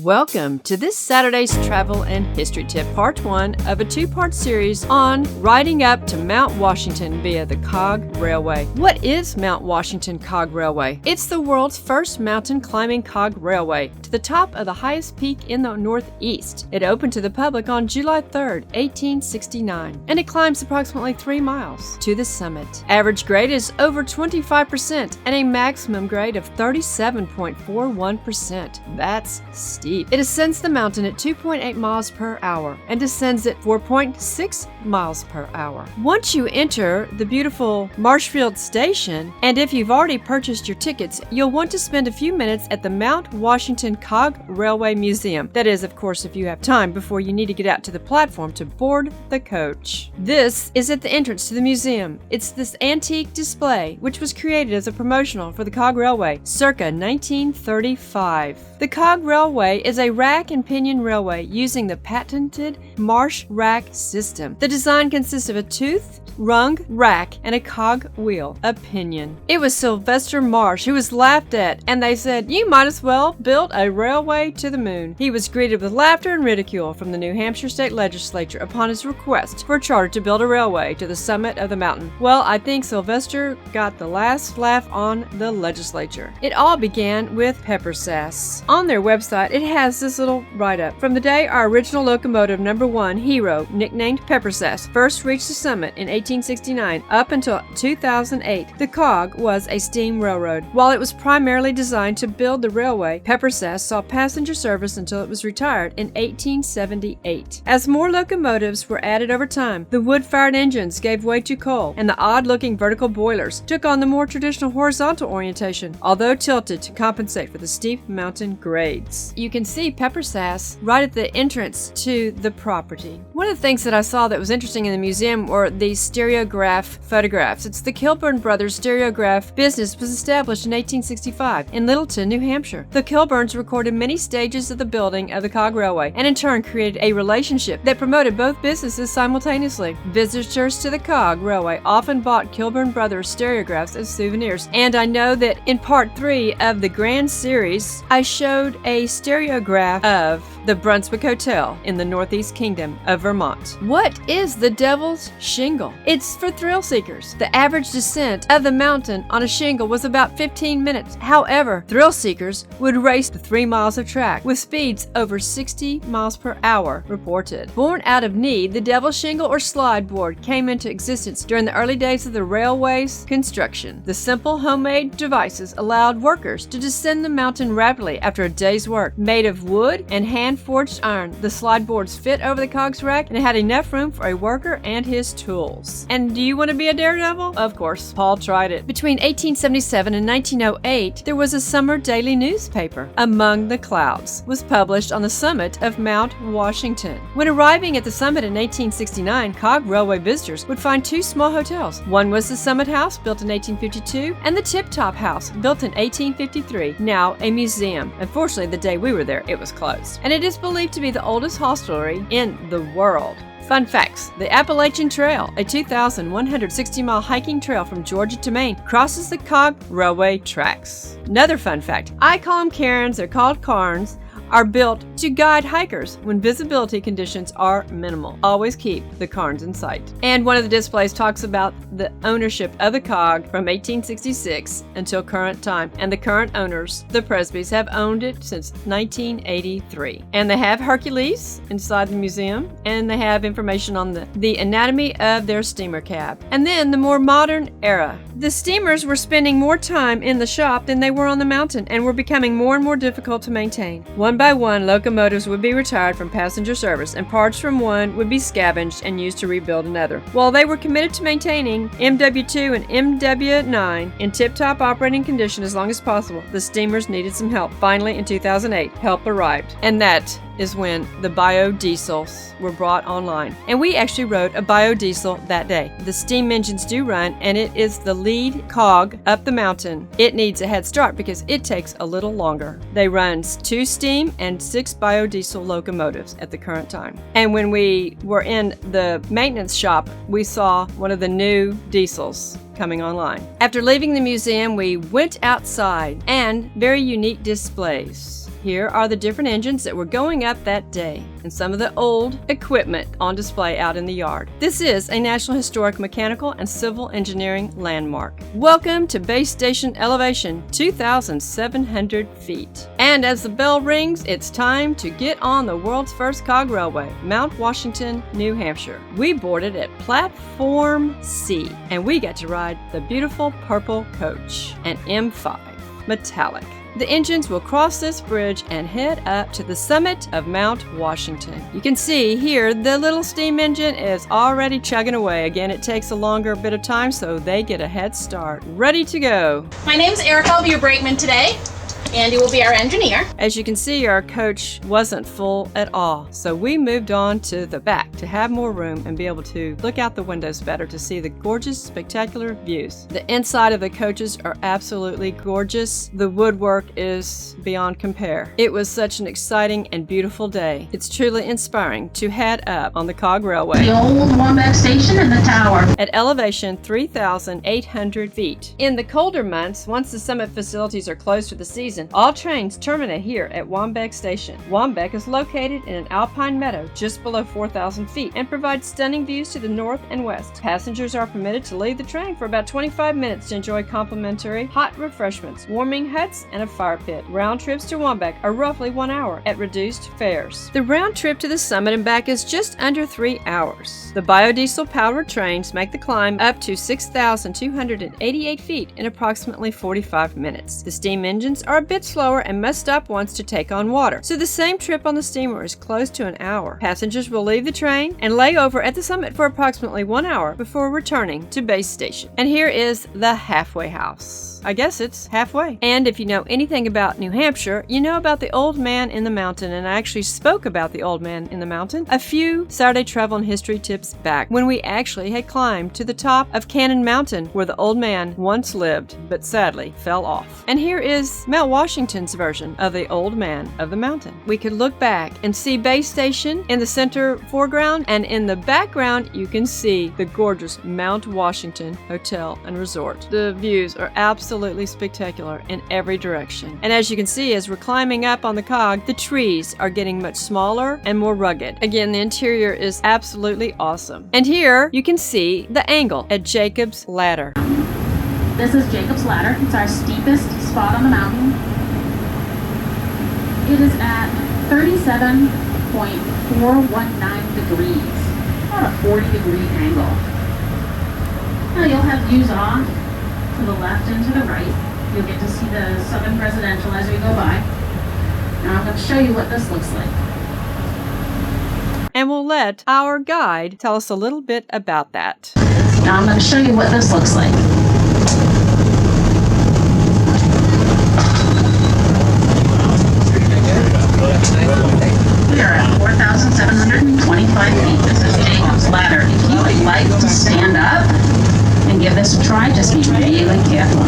Welcome to this Saturday's Travel and History Tip, part one of a two-part series on riding up to Mount Washington via the Cog Railway. What is Mount Washington Cog Railway? It's the world's first mountain climbing cog railway to the top of the highest peak in the Northeast. It opened to the public on July 3rd, 1869, and it climbs approximately 3 miles to the summit. Average grade is over 25% and a maximum grade of 37.41%. That's steep. It ascends the mountain at 2.8 miles per hour and descends at 4.6 miles per hour. Once you enter the beautiful Marshfield Station, and if you've already purchased your tickets, you'll want to spend a few minutes at the Mount Washington Cog Railway Museum. That is, of course, if you have time before you need to get out to the platform to board the coach. This is at the entrance to the museum. It's this antique display, which was created as a promotional for the Cog Railway circa 1935. The Cog Railway is a rack and pinion railway using the patented marsh rack system. The design consists of a tooth-rung rack and a cog wheel, a pinion. It was Sylvester Marsh who was laughed at, and they said, "You might as well build a railway to the moon." He was greeted with laughter and ridicule from the New Hampshire State Legislature upon his request for a charter to build a railway to the summit of the mountain. Well, I think Sylvester got the last laugh on the legislature. It all began with pepper sass. On their website, it has this little write-up. From the day our original locomotive number 1, Hero, nicknamed Pepper Sass, first reached the summit in 1869 up until 2008, the Cog was a steam railroad. While it was primarily designed to build the railway, Pepper Sass saw passenger service until it was retired in 1878. As more locomotives were added over time, the wood-fired engines gave way to coal, and the odd-looking vertical boilers took on the more traditional horizontal orientation, although tilted to compensate for the steep mountain grades. You can see Pepper Sass right at the entrance to the property. One of the things that I saw that was interesting in the museum were these stereograph photographs. It's the Kilburn Brothers Stereograph business was established in 1865 in Littleton, New Hampshire. The Kilburns recorded many stages of the building of the Cog Railway and in turn created a relationship that promoted both businesses simultaneously. Visitors to the Cog Railway often bought Kilburn Brothers stereographs as souvenirs, and I know that in part 3 of the Grand Series, I showed a stereograph of the Brunswick Hotel in the Northeast Kingdom of Vermont. What is the Devil's Shingle? It's for thrill seekers. The average descent of the mountain on a shingle was about 15 minutes. However, thrill seekers would race the 3 miles of track with speeds over 60 miles per hour reported. Born out of need, the Devil's Shingle or slide board came into existence during the early days of the railway's construction. The simple homemade devices allowed workers to descend the mountain rapidly after a day's work. Made of wood and hand-forged iron, the slide boards fit over the cog's rack and it had enough room for a worker and his tools. And do you want to be a daredevil? Of course, Paul tried it. Between 1877 and 1908, there was a summer daily newspaper, Among the Clouds, was published on the summit of Mount Washington. When arriving at the summit in 1869, Cog Railway visitors would find 2 small hotels. One was the Summit House, built in 1852, and the Tip Top House, built in 1853, now a museum. Unfortunately, the day we were there, it was closed. And it is believed to be the oldest hostelry in the world. Fun facts. The Appalachian Trail, a 2,160-mile hiking trail from Georgia to Maine, crosses the Cog Railway tracks. Another fun fact. I call them cairns, they're called cairns, are built to guide hikers when visibility conditions are minimal. Always keep the cairns in sight. And one of the displays talks about the ownership of the Cog from 1866 until current time. And the current owners, the Presbys, have owned it since 1983. And they have Hercules inside the museum, and they have information on the anatomy of their steamer cab. And then the more modern era. The steamers were spending more time in the shop than they were on the mountain and were becoming more and more difficult to maintain. One by one, locomotives would be retired from passenger service, and parts from one would be scavenged and used to rebuild another. While they were committed to maintaining MW2 and MW9 in tip-top operating condition as long as possible, the steamers needed some help. Finally, in 2008, help arrived, and that is when the biodiesels were brought online. And we actually rode a biodiesel that day. The steam engines do run, and it is the lead cog up the mountain. It needs a head start because it takes a little longer. They run 2 steam and 6 biodiesel locomotives at the current time. And when we were in the maintenance shop, we saw one of the new diesels coming online. After leaving the museum, we went outside, and very unique displays. Here are the different engines that were going up that day, and some of the old equipment on display out in the yard. This is a National Historic Mechanical and Civil Engineering landmark. Welcome to Base Station elevation 2,700 feet. And as the bell rings, it's time to get on the world's first cog railway, Mount Washington, New Hampshire. We boarded at Platform C, and we got to ride the beautiful purple coach, an M5 metallic. The engines will cross this bridge and head up to the summit of Mount Washington. You can see here the little steam engine is already chugging away. Again, it takes a longer bit of time, so they get a head start. Ready to go. My name's Erica. I'll be your brakeman today. Andy will be our engineer. As you can see, our coach wasn't full at all, so we moved on to the back to have more room and be able to look out the windows better to see the gorgeous, spectacular views. The inside of the coaches are absolutely gorgeous. The woodwork is beyond compare. It was such an exciting and beautiful day. It's truly inspiring to head up on the Cog Railway. The old Waumbek Station and the tower. At elevation 3,800 feet. In the colder months, once the summit facilities are closed for the season, all trains terminate here at Waumbek Station. Waumbek is located in an alpine meadow just below 4,000 feet and provides stunning views to the north and west. Passengers are permitted to leave the train for about 25 minutes to enjoy complimentary hot refreshments, warming huts, and a fire pit. Round trips to Waumbek are roughly 1 hour at reduced fares. The round trip to the summit and back is just under 3 hours. The biodiesel-powered trains make the climb up to 6,288 feet in approximately 45 minutes. The steam engines are a bit slower and must stop once to take on water, so the same trip on the steamer is close to an hour. Passengers will leave the train and lay over at the summit for approximately 1 hour before returning to base station. And here is the halfway house. I guess it's halfway. And if you know anything about New Hampshire, you know about the Old Man in the Mountain, and I actually spoke about the Old Man in the Mountain a few Saturday Travel and History tips back when we actually had climbed to the top of Cannon Mountain where the Old Man once lived, but sadly fell off. And here is Mount Washington's version of the Old Man of the Mountain. We could look back and see Base Station in the center foreground, and in the background you can see the gorgeous Mount Washington Hotel and Resort. The views are absolutely spectacular in every direction. And as you can see, as we're climbing up on the cog, the trees are getting much smaller and more rugged. Again, the interior is absolutely awesome. And here you can see the angle at Jacob's Ladder. This is Jacob's Ladder. It's our steepest spot on the mountain. It is at 37.419 degrees. About a 40-degree angle. Now you'll have views off to the left and to the right. You'll get to see the Southern Presidential as we go by. Now I'm going to show you what this looks like. And we'll let our guide tell us a little bit about that. Now I'm going to show you what this looks like. We are at 4,725 feet. This is Jacob's Ladder. If you would like to stand up and give this a try, just be really careful.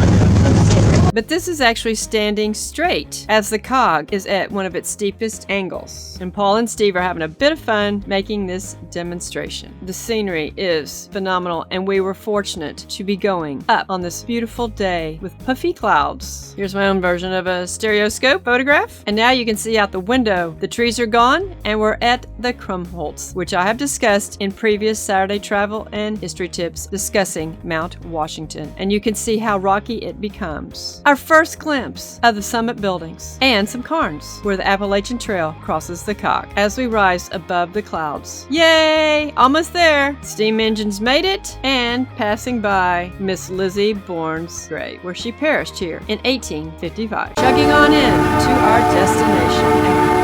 But this is actually standing straight as the cog is at one of its steepest angles. And Paul and Steve are having a bit of fun making this demonstration. The scenery is phenomenal, and we were fortunate to be going up on this beautiful day with puffy clouds. Here's my own version of a stereoscope photograph. And now you can see out the window. The trees are gone, and we're at the Krumholtz, which I have discussed in previous Saturday Travel and History tips discussing Mount Washington. And you can see how rocky it becomes. Our first glimpse of the summit buildings and some cairns where the Appalachian Trail crosses the cog as we rise above the clouds. Yay! Almost there! Steam engines made it, and passing by Miss Lizzie Bourne's grave, where she perished here in 1855. Chugging on in to our destination.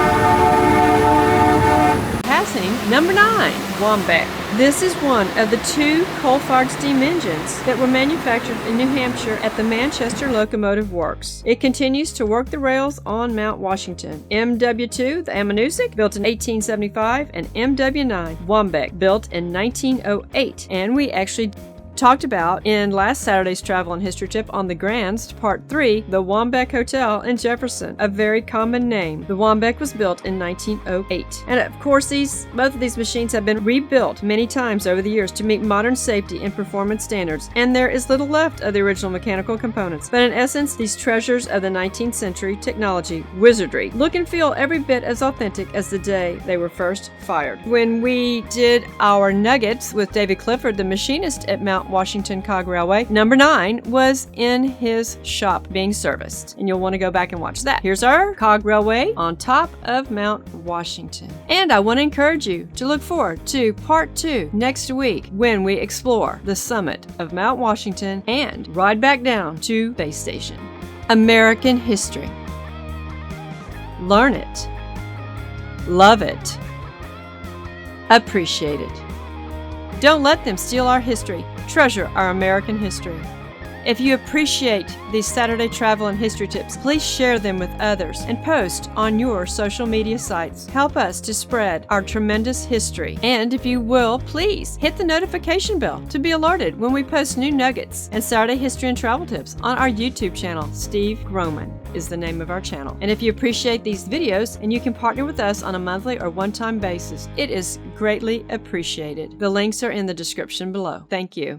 Passing number 9, Waumbek. This is one of the 2 coal-fired steam engines that were manufactured in New Hampshire at the Manchester Locomotive Works. It continues to work the rails on Mount Washington. MW2, the Amanuensis, built in 1875, and MW9, Waumbek, built in 1908. And we actually talked about in last Saturday's Travel and History Tip on the Grands, Part 3, the Waumbek Hotel in Jefferson, a very common name. The Waumbek was built in 1908. And of course, both of these machines have been rebuilt many times over the years to meet modern safety and performance standards, and there is little left of the original mechanical components. But in essence, these treasures of the 19th century technology wizardry look and feel every bit as authentic as the day they were first fired. When we did our nuggets with David Clifford, the machinist at Mount Washington Cog Railway, number 9 was in his shop being serviced, and you'll want to go back and watch that. Here's our Cog Railway on top of Mount Washington. And I want to encourage you to look forward to Part 2 next week when we explore the summit of Mount Washington and ride back down to Base Station. American history. Learn it. Love it. Appreciate it. Don't let them steal our history. Treasure our American history. If you appreciate these Saturday travel and history tips, please share them with others and post on your social media sites. Help us to spread our tremendous history. And if you will, please hit the notification bell to be alerted when we post new nuggets and Saturday history and travel tips on our YouTube channel. Steve Groman is the name of our channel. And if you appreciate these videos and you can partner with us on a monthly or one-time basis, it is greatly appreciated. The links are in the description below. Thank you.